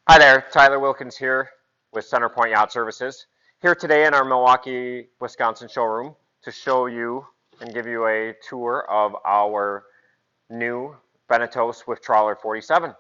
Hi there, Tyler Wilkins here with CenterPointe Yacht Services. Here today in our Milwaukee, Wisconsin showroom to show you and give you a tour of our new Beneteau Swift Trawler 47.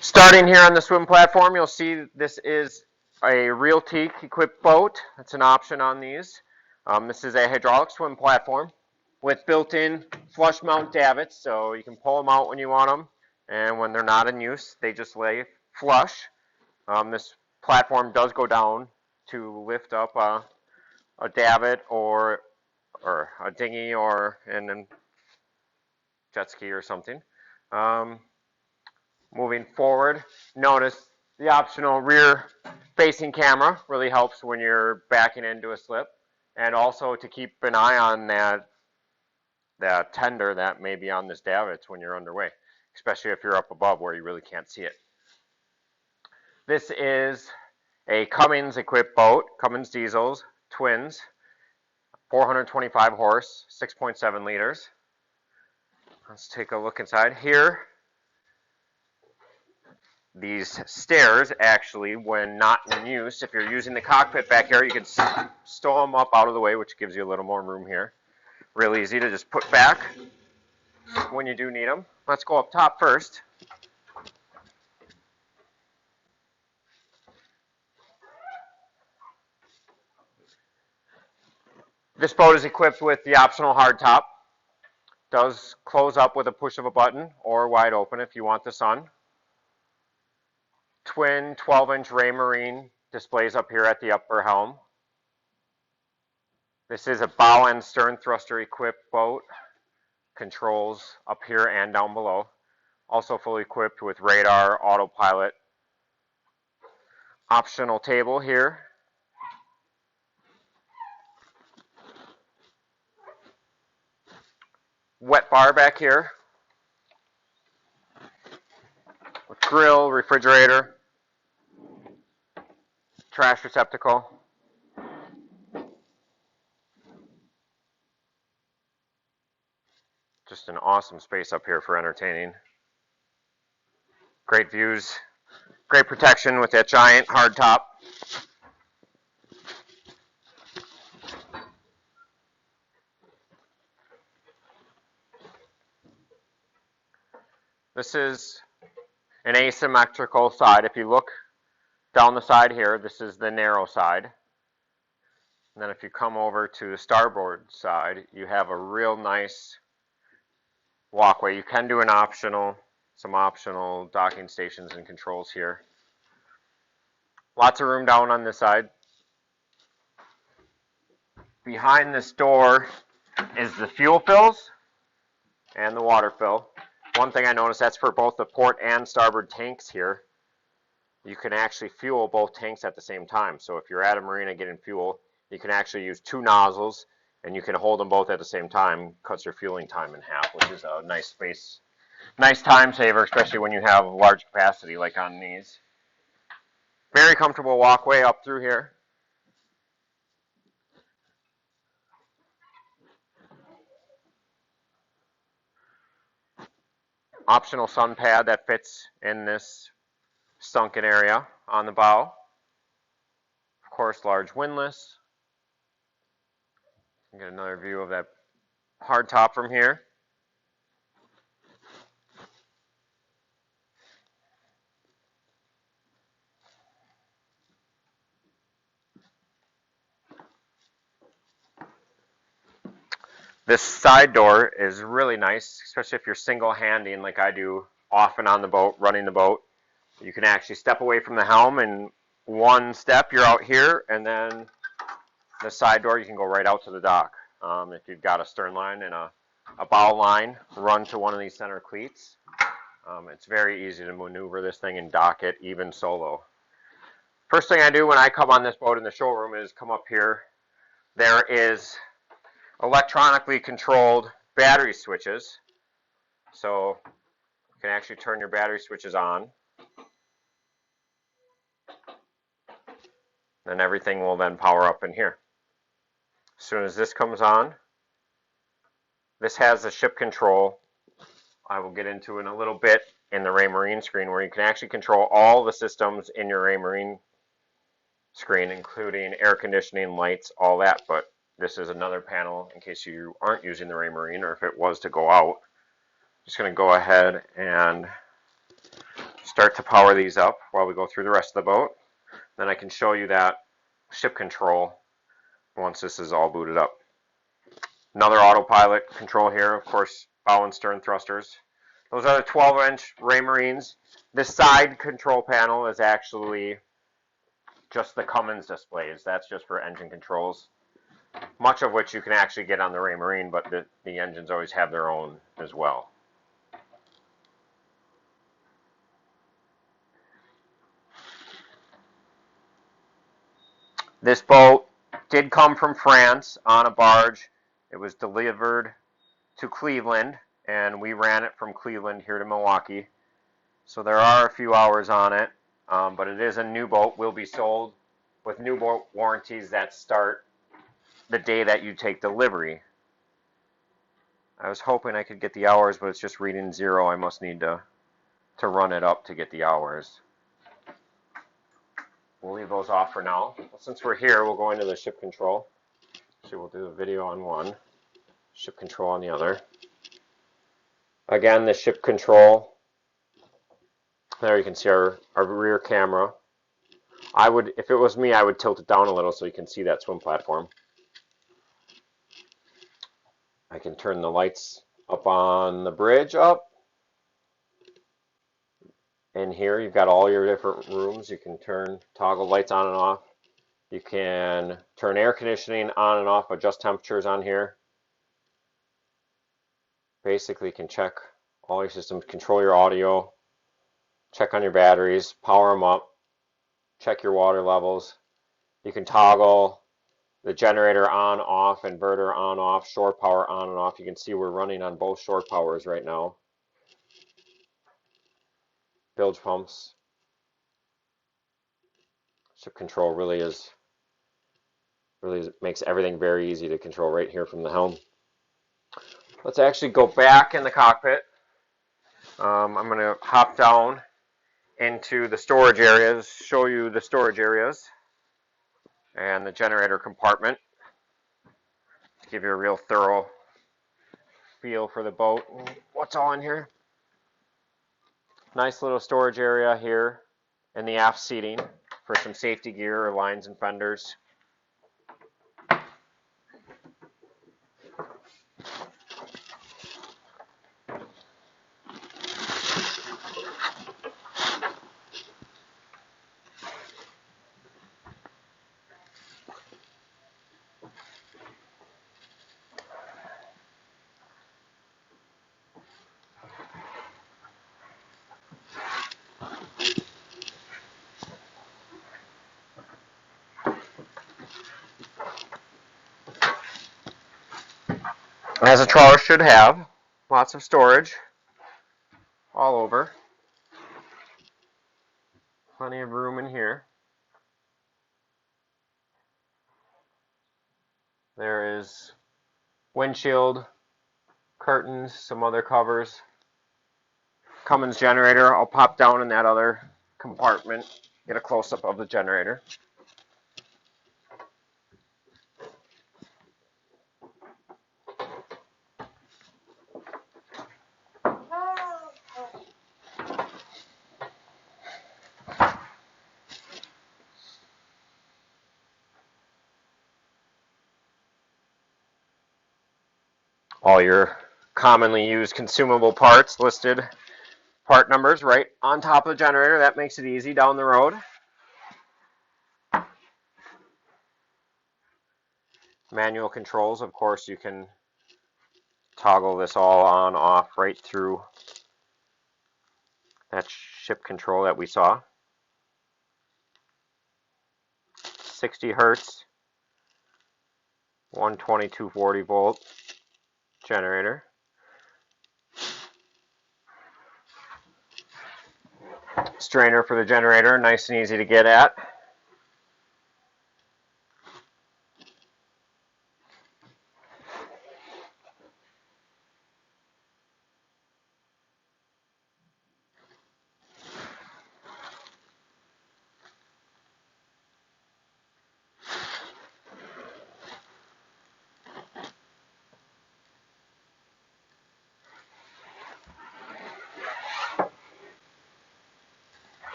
Starting here on the swim platform, you'll see this is a real teak equipped boat. It's an option on these. This is a hydraulic swim platform with built-in flush mount davits, so you can pull them out when you want them, and when they're not in use, they just lay flush. This platform does go down to lift up a davit or a dinghy or a jet ski or something. Moving forward, notice the optional rear facing camera really helps when you're backing into a slip, and also to keep an eye on that tender that may be on this davits when you're underway, especially if you're up above where you really can't see it. This is a Cummins equipped boat, Cummins diesels, twins, 425 horse, 6.7 liters. Let's take a look inside here. These stairs actually, when not in use, if you're using the cockpit back here, you can stow them up out of the way, which gives you a little more room here. Real easy to just put back when you do need them. Let's go up top first. This boat is equipped with the optional hardtop. Does close up with a push of a button or wide open if you want the sun. Twin 12-inch Raymarine displays up here at the upper helm. This is a bow and stern thruster equipped boat. Controls up here and down below. Also fully equipped with radar, autopilot. Optional table here. Wet bar back here. With grill, refrigerator, trash receptacle. Just an awesome space up here for entertaining. Great views, great protection with that giant hard top. This is an asymmetrical side. If you look down the side here, this is the narrow side. And then if you come over to the starboard side, you have a real nice walkway. You can do some optional docking stations and controls here. Lots of room down on this side. Behind this door is the fuel fills and the water fill. One thing I noticed, that's for both the port and starboard tanks here. You can actually fuel both tanks at the same time. So if you're at a marina getting fuel, you can actually use two nozzles and you can hold them both at the same time. Cuts your fueling time in half, which is a nice time saver, especially when you have large capacity like on these. Very comfortable walkway up through here. Optional sun pad that fits in this sunken area on the bow. Of course, large windlass. Get another view of that hard top from here. This side door is really nice, especially if you're single-handing like I do often on the boat, running the boat. You can actually step away from the helm, and one step you're out here, and then the side door, you can go right out to the dock. If you've got a stern line and a bow line, run to one of these center cleats. It's very easy to maneuver this thing and dock it, even solo. First thing I do when I come on this boat in the showroom is come up here. There is electronically controlled battery switches. So you can actually turn your battery switches on. And everything will then power up in here. As soon as this comes on, this has the ship control. I will get into in a little bit in the Raymarine screen, where you can actually control all the systems in your Raymarine screen, including air conditioning, lights, all that. But this is another panel in case you aren't using the Raymarine, or if it was to go out. Just going to go ahead and start to power these up while we go through the rest of the boat. Then I can show you that ship control once this is all booted up. Another autopilot control here, of course, bow and stern thrusters. Those are the 12-inch Raymarines. This side control panel is actually just the Cummins displays. That's just for engine controls, much of which you can actually get on the Raymarine, but the engines always have their own as well. This boat did come from France on a barge. It was delivered to Cleveland, and we ran it from Cleveland here to Milwaukee. So there are a few hours on it, but it is a new boat. Will be sold with new boat warranties that start the day that you take delivery. I was hoping I could get the hours, but it's just reading 0. I must need to run it up to get the hours. We'll leave those off for now. Since we're here, we'll go into the ship control. So we'll do a video on one, ship control on the other. Again, the ship control. There you can see our rear camera. If it was me, I would tilt it down a little so you can see that swim platform. I can turn the lights up on the bridge up. In here, you've got all your different rooms. You can toggle lights on and off. You can turn air conditioning on and off, adjust temperatures on here. Basically, you can check all your systems, control your audio, check on your batteries, power them up, check your water levels. You can toggle the generator on, off, inverter on, off, shore power on and off. You can see we're running on both shore powers right now. Bilge pumps. Ship control really makes everything very easy to control right here from the helm. Let's actually go back in the cockpit. I'm going to hop down into the storage areas, show you the storage areas and the generator compartment to give you a real thorough feel for the boat and what's all in here. Nice little storage area here in the aft seating for some safety gear or lines and fenders. As a trawler should have, lots of storage all over. Plenty of room in here. There is windshield, curtains, some other covers. Cummins generator. I'll pop down in that other compartment, get a close-up of the generator. All your commonly used consumable parts listed, part numbers right on top of the generator. That makes it easy down the road. Manual controls, of course, you can toggle this all on, off, right through that ship control that we saw. 60 hertz, 120 240 volt generator. Strainer for the generator, nice and easy to get at.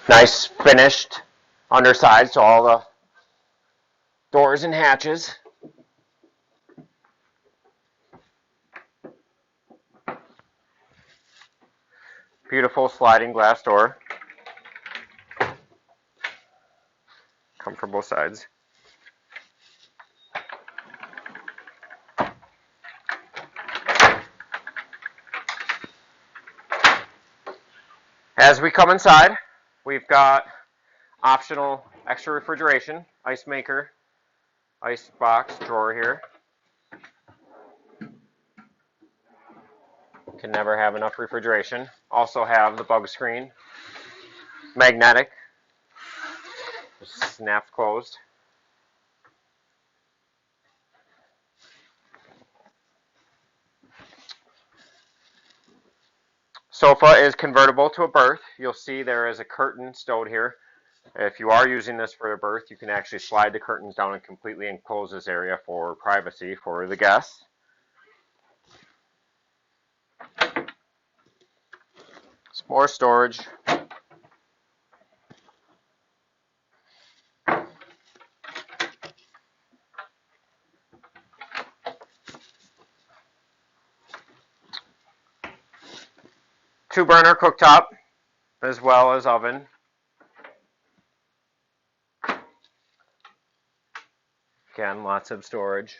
Nice finished underside, so all the doors and hatches. Beautiful sliding glass door. Come from both sides. As we come inside, we've got optional extra refrigeration, ice maker, ice box drawer here. Can never have enough refrigeration. Also have the bug screen, magnetic, just snaps closed. Sofa is convertible to a berth. You'll see there is a curtain stowed here. If you are using this for a berth, you can actually slide the curtains down and completely enclose this area for privacy for the guests. Some more storage. Two-burner cooktop, as well as oven. Again, lots of storage.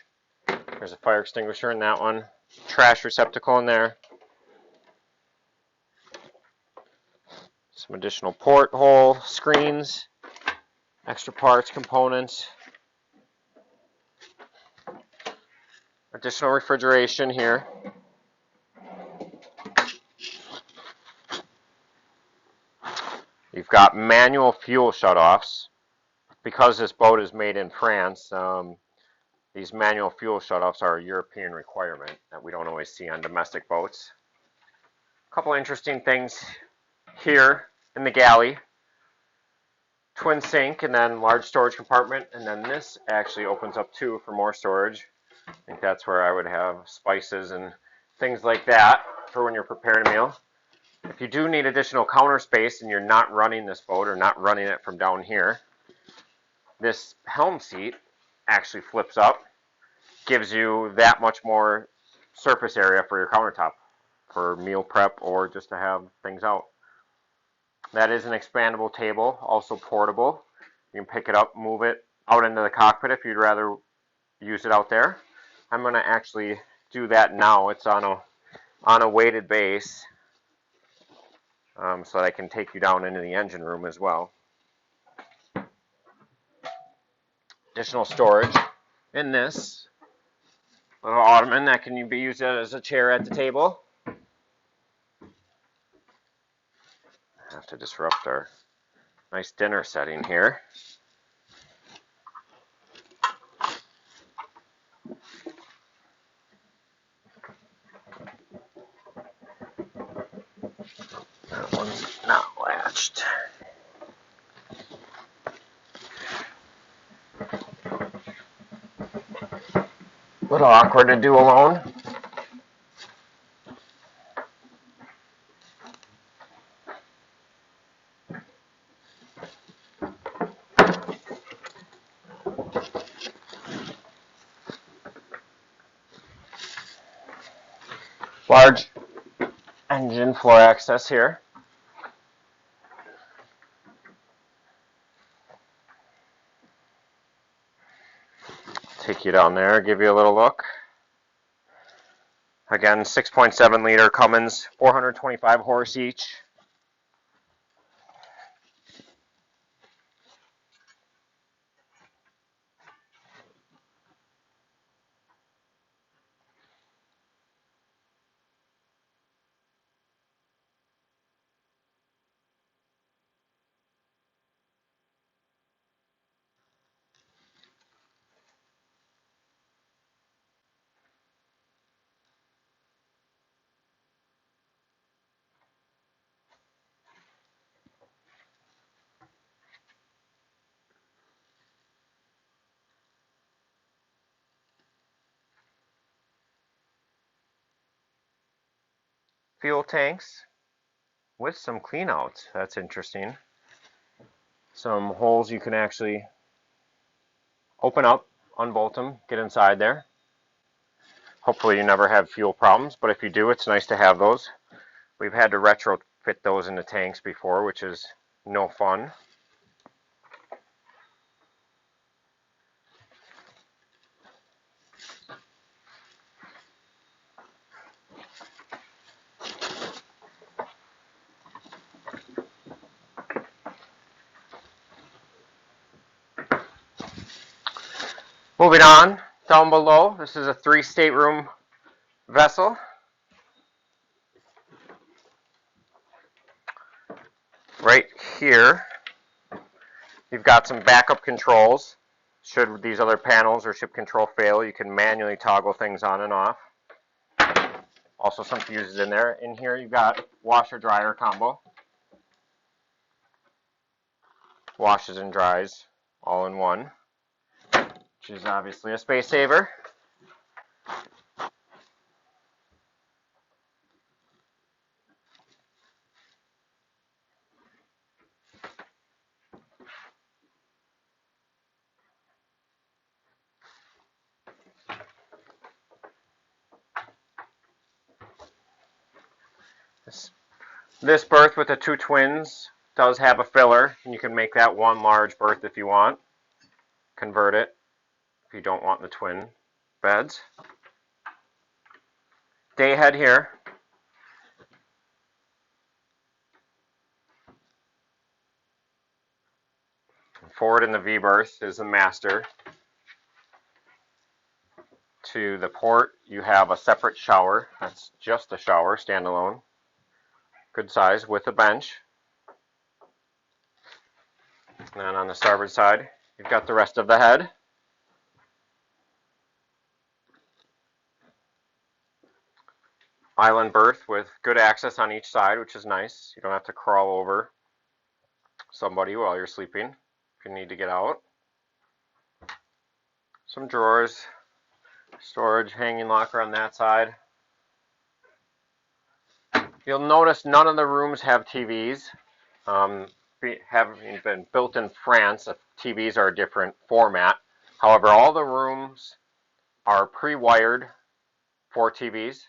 There's a fire extinguisher in that one. Trash receptacle in there. Some additional porthole screens. Extra parts, components. Additional refrigeration here. You've got manual fuel shutoffs. Because this boat is made in France, these manual fuel shutoffs are a European requirement that we don't always see on domestic boats. A couple interesting things here in the galley. Twin sink and then large storage compartment, and then this actually opens up too for more storage. I think that's where I would have spices and things like that for when you're preparing a meal. If you do need additional counter space and you're not running this boat or not running it from down here, this helm seat actually flips up, gives you that much more surface area for your countertop for meal prep or just to have things out. That is an expandable table, also portable. You can pick it up, move it out into the cockpit if you'd rather use it out there. I'm going to actually do that now. It's on a weighted base, so that I can take you down into the engine room as well. Additional storage in this little ottoman that can be used as a chair at the table. I have to disrupt our nice dinner setting here. That one's not latched. A little awkward to do alone. Large engine floor access here. Take you down there, give you a little look. Again, 6.7 liter Cummins, 425 horse each. Fuel tanks with some cleanouts. That's interesting. Some holes you can actually open up, unbolt them, get inside there. Hopefully you never have fuel problems, but if you do, it's nice to have those. We've had to retrofit those into tanks before, which is no fun. Moving on, down below, this is a 3-stateroom vessel. Right here, you've got some backup controls. Should these other panels or ship control fail, you can manually toggle things on and off. Also some fuses in there. In here you've got washer-dryer combo. Washes and dries all in one, which is obviously a space saver. This berth with the 2 twins does have a filler, and you can make that one large berth if you want. Convert it if you don't want the twin beds. Day head here. Forward in the V berth is the master. To the port, you have a separate shower. That's just a shower, standalone. Good size with a bench. And then on the starboard side, you've got the rest of the head. Island berth with good access on each side, which is nice. You don't have to crawl over somebody while you're sleeping if you need to get out. Some drawers, storage, hanging locker on that side. You'll notice none of the rooms have TVs. Having been built in France, TVs are a different format. However, all the rooms are pre-wired for TVs,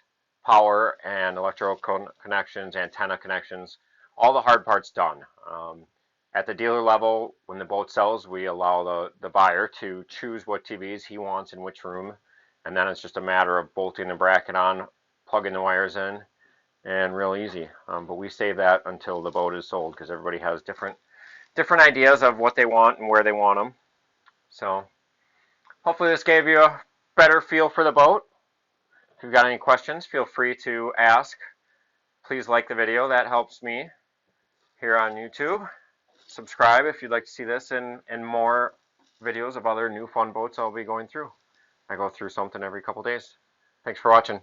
power and electrical connections, antenna connections, all the hard parts done. At the dealer level, when the boat sells, we allow the buyer to choose what TVs he wants in which room, and then it's just a matter of bolting the bracket on, plugging the wires in, and real easy. But we save that until the boat is sold because everybody has different ideas of what they want and where they want them. So hopefully this gave you a better feel for the boat. If you've got any questions, feel free to ask. Please like the video. That helps me here on YouTube. Subscribe if you'd like to see this and more videos of other new fun boats I'll be going through. I go through something every couple days. Thanks for watching.